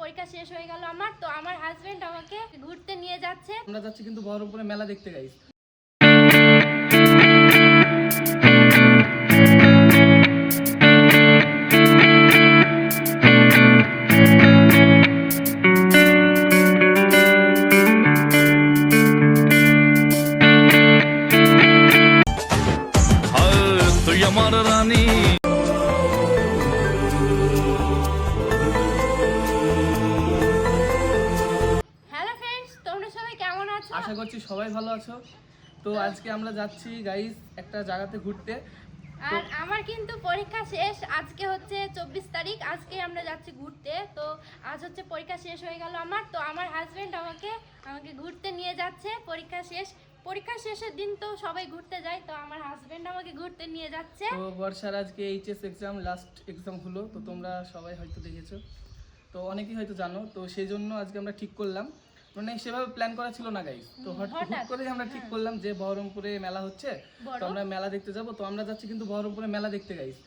পরীক্ষা শেষ হয়ে গেল আমার, তো আমার হাজবেন্ড আমাকে ঘুরতে নিয়ে যাচ্ছে। আমরা যাচ্ছি কিন্তু বহরমপুরে মেলা দেখতে গাইস। তুই আমার রানী। হ্যালো ফ্রেন্ডস, তোমরা সবাই কেমন আছো? আশা করছি সবাই ভালো আছো। তো আজকে আমরা যাচ্ছি গাইস একটা জায়গাতে ঘুরতে। আর আমার কিন্তু পরীক্ষা শেষ, আজকে হচ্ছে 24 তারিখ, আজকে আমরা যাচ্ছি ঘুরতে। তো আজ হচ্ছে পরীক্ষা শেষ হয়ে গেল আমার, তো আমার হাজবেন্ড আমাকে ঘুরতে নিয়ে যাচ্ছে। পরীক্ষা শেষের দিন তো সবাই ঘুরতে যায়, তো আমার হাজবেন্ড আমাকে ঘুরতে নিয়ে যাচ্ছে। তো বর্ষার আজকে এইচএস এক্সাম, লাস্ট এক্সাম হলো, তো তোমরা সবাই হয়তো দেখেছো, তো অনেকেই হয়তো জানো। তো সেই জন্য আজকে আমরা ঠিক করলাম, মানে সেভাবে প্ল্যান করা ছিল না গাইস, তো হুট করেই আমরা ঠিক করলাম যে বহরমপুরে মেলা হচ্ছে, তো আমরা মেলা দেখতে যাব। তো আমরা যাচ্ছি কিন্তু বহরমপুরে মেলা দেখতে গাইস।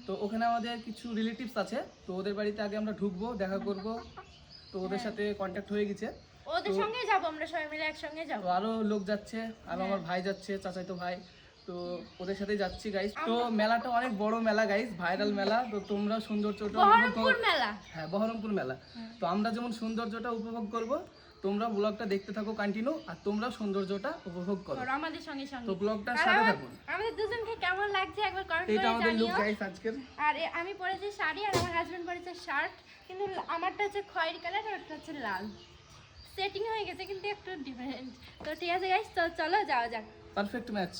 তো ওখানে আমাদের কিছু রিলেটিভস আছে, তো ওদের বাড়িতে আগে আমরা ঢুকবো, দেখা করব। তো ওদের সাথে কন্ট্যাক্ট হয়ে গেছে, ওদের সঙ্গেই যাব, আমরা সবাই মিলে একসঙ্গে যাব। তো আরো লোক যাচ্ছে, আরো আমার ভাই যাচ্ছে, চাচাতো ভাই, তো ওদের সাথেই যাচ্ছি গাইস। তো মেলাটা অনেক বড় মেলা গাইস, ভাইরাল মেলা। তো তোমরা সৌন্দর্যটা বহরমপুর মেলা, হ্যাঁ বহরমপুর মেলা। তো আমরা যেমন সৌন্দর্যটা উপভোগ করব, তোমরা ব্লগটা দেখতে থাকো কন্টিনিউ, আর তোমরা সৌন্দর্যটা উপভোগ করো আমাদের সঙ্গে সঙ্গে। তো ব্লগটার সাথে থাকুন। আমাদের দুজনকে কেমন লাগছে একবার কমেন্ট এটা করে আমাদের লুক জানিও। গাইস আজকের। আর আমি পরেছি শাড়ি, আর আমার হাজবেন্ড পরেছে শার্ট, কিন্তু আমারটা হচ্ছে খয়েরি কালার আর ওটা হচ্ছে লাল। সেটিং হয়ে গেছে কিন্তু একটু ডিফারেন্ট। তো ঠিক আছে গাইস, তো চলো যাওয়া যাক। Perfect match.